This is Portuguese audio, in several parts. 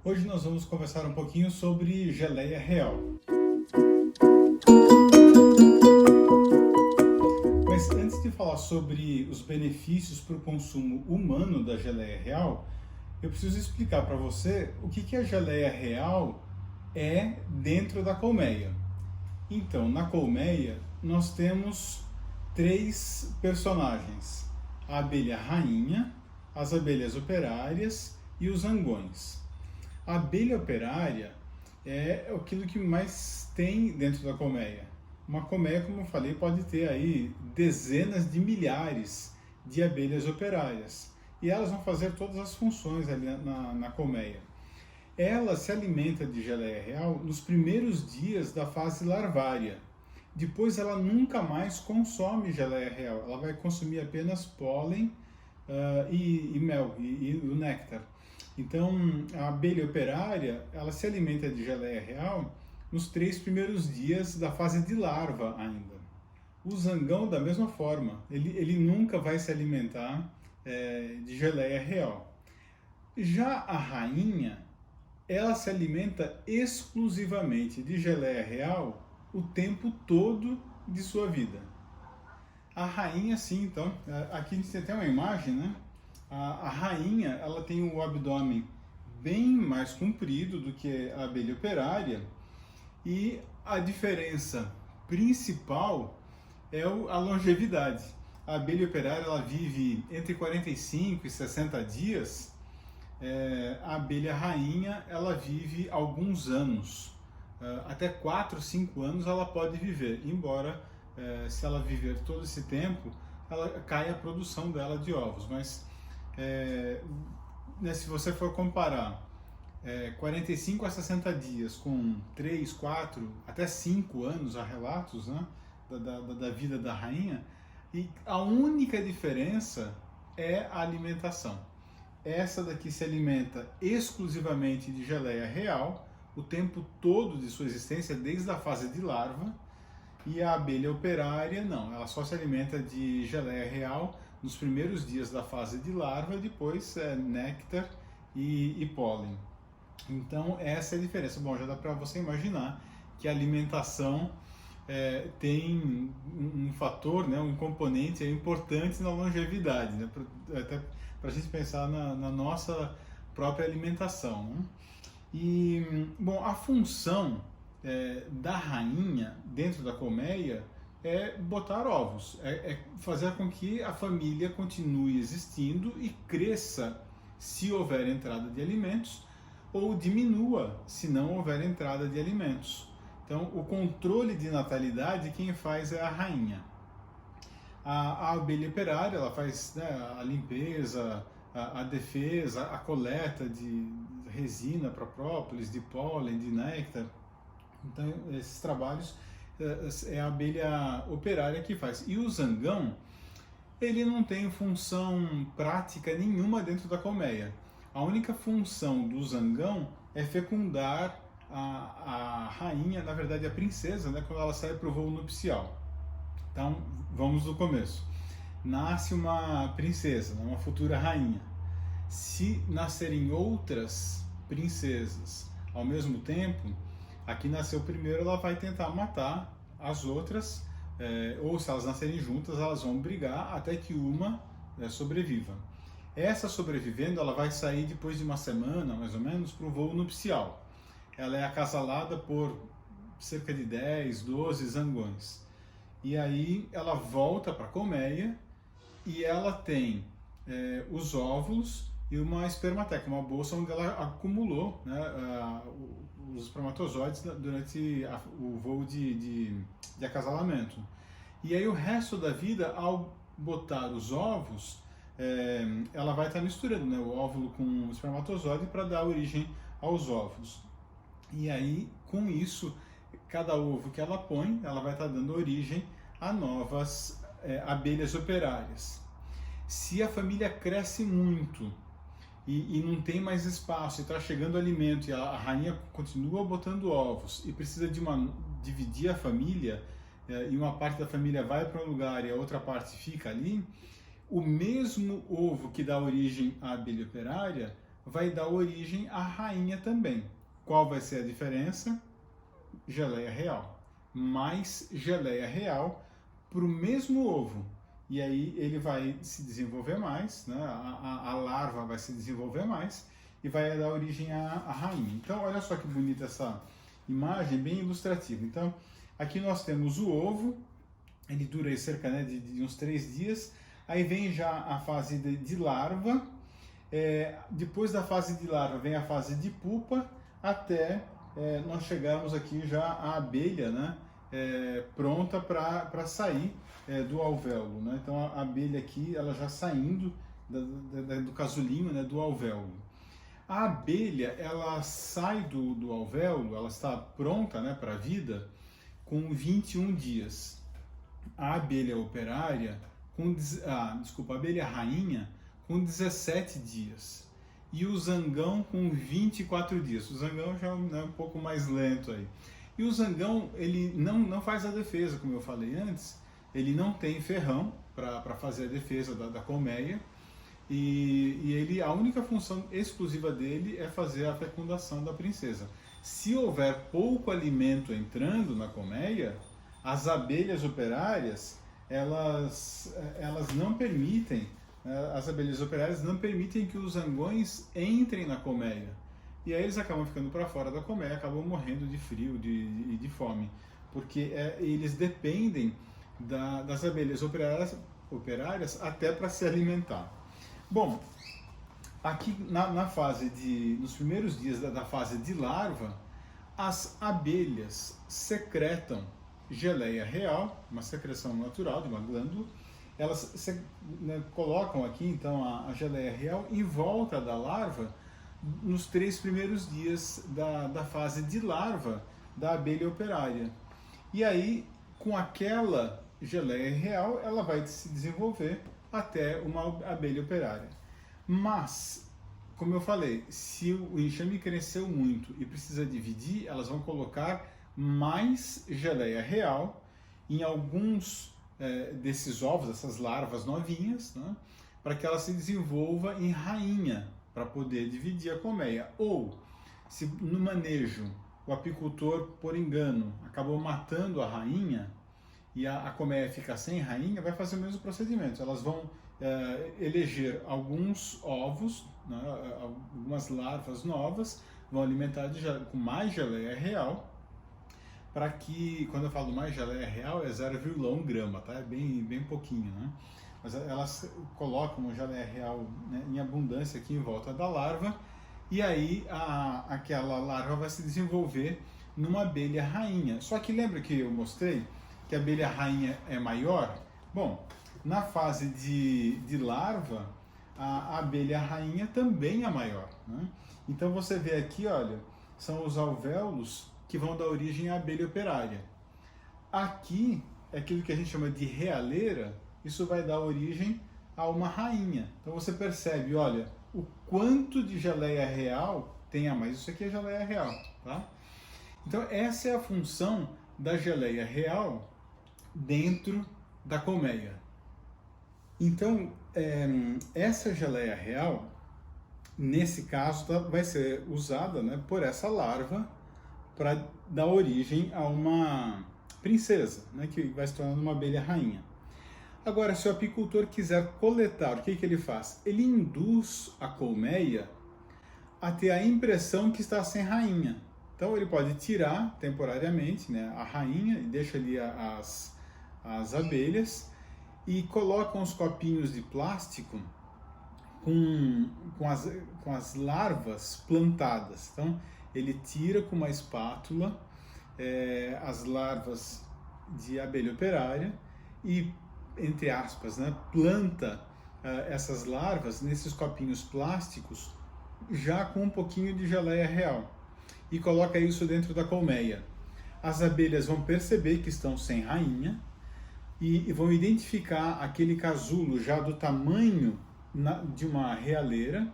Hoje nós vamos conversar um pouquinho sobre geleia real. Mas antes de falar sobre os benefícios para o consumo humano da geleia real, eu preciso explicar para você o que a geleia real é dentro da colmeia. Então, na colmeia, nós temos três personagens: a abelha rainha, as abelhas operárias e os zangões. A abelha operária é aquilo que mais tem dentro da colmeia. Uma colmeia, como eu falei, pode ter aí dezenas de milhares de abelhas operárias. E elas vão fazer todas as funções ali na colmeia. Ela se alimenta de geleia real nos primeiros dias da fase larvária. Depois ela nunca mais consome geleia real. Ela vai consumir apenas pólen e mel e o néctar. Então, a abelha operária, ela se alimenta de geleia real nos 3 primeiros dias da fase de larva ainda. O zangão, da mesma forma, ele nunca vai se alimentar de geleia real. Já a rainha, ela se alimenta exclusivamente de geleia real o tempo todo de sua vida. A rainha, sim, então, aqui a gente tem até uma imagem, né? A rainha, ela tem o abdômen bem mais comprido do que a abelha operária, e a diferença principal é a longevidade. A abelha operária, ela vive entre 45 e 60 dias, a abelha rainha, ela vive alguns anos, até 4, 5 anos ela pode viver, embora se ela viver todo esse tempo, ela cai a produção dela de ovos. Mas se você for comparar 45 a 60 dias com 3, 4, até 5 anos, há relatos, né, da vida da rainha, e a única diferença é a alimentação. Essa daqui se alimenta exclusivamente de geleia real o tempo todo de sua existência, desde a fase de larva, e a abelha operária não, ela só se alimenta de geleia real nos primeiros dias da fase de larva, e depois néctar e pólen. Então essa é a diferença. Bom, já dá para você imaginar que a alimentação tem um fator, né, um componente importante na longevidade, né, até para a gente pensar na nossa própria alimentação, né? E, bom, a função da rainha dentro da colmeia é botar ovos, é fazer com que a família continue existindo e cresça se houver entrada de alimentos, ou diminua se não houver entrada de alimentos. Então, o controle de natalidade quem faz é a rainha. A abelha operária, ela faz, né, a limpeza, a defesa, a coleta de resina para própolis, de pólen, de néctar. Então, esses trabalhos é a abelha operária que faz. E o zangão, ele não tem função prática nenhuma dentro da colmeia. A única função do zangão é fecundar a rainha, na verdade a princesa, né, quando ela sai para o voo nupcial. Então, vamos do começo. Nasce uma princesa, uma futura rainha. Se nascerem outras princesas ao mesmo tempo, a que nasceu primeiro, ela vai tentar matar as outras, ou se elas nascerem juntas, elas vão brigar até que uma sobreviva. Essa sobrevivendo, ela vai sair depois de uma semana, mais ou menos, para o voo nupcial. Ela é acasalada por cerca de 10, 12 zangões. E aí ela volta para a colmeia e ela tem os óvulos e uma espermateca, uma bolsa onde ela acumulou, né, os espermatozoides durante o voo de acasalamento. E aí o resto da vida, ao botar os ovos, ela vai estar misturando, né, o óvulo com o espermatozoide para dar origem aos ovos. E aí, com isso, cada ovo que ela põe, ela vai estar dando origem a novas abelhas operárias. Se a família cresce muito e não tem mais espaço, e está chegando alimento, e a rainha continua botando ovos e precisa dividir a família, e uma parte da família vai para um lugar e a outra parte fica ali, o mesmo ovo que dá origem à abelha operária vai dar origem à rainha também. Qual vai ser a diferença? Geleia real. Mais geleia real para o mesmo ovo. E aí ele vai se desenvolver mais, né? A larva vai se desenvolver mais e vai dar origem à rainha. Então, olha só que bonita essa imagem, bem ilustrativa. Então, aqui nós temos o ovo, ele dura aí cerca, né, de uns 3 dias. Aí vem já a fase de larva. Depois da fase de larva vem a fase de pupa, até nós chegarmos aqui já à abelha, né, pronta para sair do alvéolo, né? Então a abelha aqui, ela já saindo do casulinho, né, do alvéolo. A abelha, ela sai do alvéolo, ela está pronta, né, para a vida com 21 dias. A abelha operária, a abelha rainha, com 17 dias. E o zangão com 24 dias. O zangão já é um pouco mais lento aí. E o zangão, ele não faz a defesa, como eu falei antes. Ele não tem ferrão para fazer a defesa da colmeia. E a única função exclusiva dele é fazer a fecundação da princesa. Se houver pouco alimento entrando na colmeia, as abelhas operárias, elas não permitem, as abelhas operárias não permitem que os zangões entrem na colmeia. E aí eles acabam ficando para fora da colmeia, acabam morrendo de frio e de fome, porque eles dependem das abelhas operárias até para se alimentar. Bom, aqui nos primeiros dias da fase de larva, as abelhas secretam geleia real, uma secreção natural de uma glândula. Elas colocam aqui então a geleia real em volta da larva nos 3 primeiros dias da fase de larva da abelha operária. E aí, com aquela geleia real, ela vai se desenvolver até uma abelha operária. Mas, como eu falei, se o enxame cresceu muito e precisa dividir, elas vão colocar mais geleia real em alguns desses ovos, dessas larvas novinhas, né, para que ela se desenvolva em rainha, para poder dividir a colmeia. Ou, se no manejo o apicultor, por engano, acabou matando a rainha e a colmeia fica sem rainha, vai fazer o mesmo procedimento. Elas vão eleger alguns ovos, né, algumas larvas novas, vão alimentar com mais geleia real, para que, quando eu falo mais geleia real, é 0,1 grama, tá? É bem pouquinho, né? Mas elas colocam geleia real, né, em abundância aqui em volta da larva, e aí aquela larva vai se desenvolver numa abelha rainha. Só que lembra que eu mostrei que a abelha rainha é maior? Bom, na fase de larva, a abelha rainha também é maior, né? Então você vê aqui, olha, são os alvéolos que vão dar origem à abelha operária. Aqui é aquilo que a gente chama de realeira, isso vai dar origem a uma rainha. Então você percebe, olha, o quanto de geleia real tem a mais. Isso aqui é geleia real, tá? Então essa é a função da geleia real dentro da colmeia. Então essa geleia real, nesse caso, vai ser usada, né, por essa larva para dar origem a uma princesa, né, que vai se tornar uma abelha rainha. Agora, se o apicultor quiser coletar, o que ele faz? Ele induz a colmeia a ter a impressão que está sem rainha. Então ele pode tirar temporariamente, né, a rainha e deixa ali as abelhas e coloca uns copinhos de plástico com as larvas plantadas. Então ele tira com uma espátula as larvas de abelha operária e, entre aspas, né, planta essas larvas nesses copinhos plásticos já com um pouquinho de geleia real e coloca isso dentro da colmeia. As abelhas vão perceber que estão sem rainha e vão identificar aquele casulo já do tamanho de uma realeira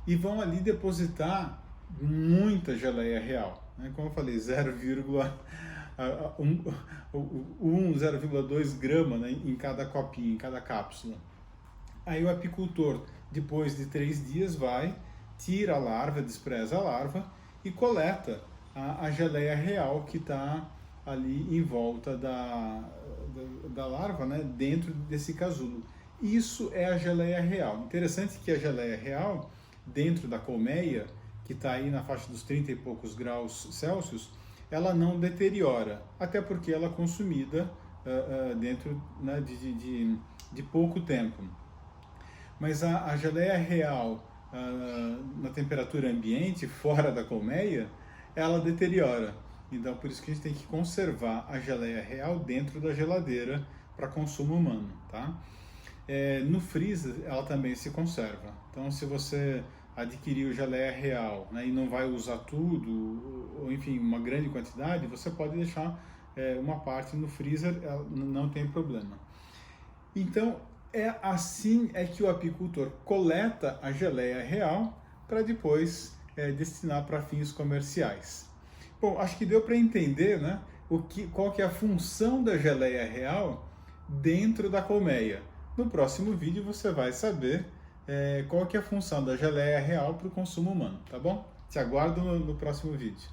e vão ali depositar muita geleia real, né? Como eu falei, 0,2 grama, né, em cada copinho, em cada cápsula. Aí o apicultor, depois de 3 dias, vai tira a larva, despreza a larva e coleta a geleia real que está ali em volta da larva, né, dentro desse casulo. Isso é a geleia real. Interessante que a geleia real, dentro da colmeia, que está aí na faixa dos 30 e poucos graus Celsius, ela não deteriora, até porque ela é consumida dentro, né, de pouco tempo. Mas a geleia real, na temperatura ambiente, fora da colmeia, ela deteriora. Então, por isso que a gente tem que conservar a geleia real dentro da geladeira para consumo humano, tá? No freezer, ela também se conserva. Então, se você adquiriu geleia real, né, e não vai usar tudo, ou enfim, uma grande quantidade, você pode deixar uma parte no freezer, não tem problema. Então, assim que o apicultor coleta a geleia real para depois destinar para fins comerciais. Bom, acho que deu para entender, né, qual que é a função da geleia real dentro da colmeia. No próximo vídeo você vai saber qual que é a função da geleia real para o consumo humano, tá bom? Te aguardo no próximo vídeo.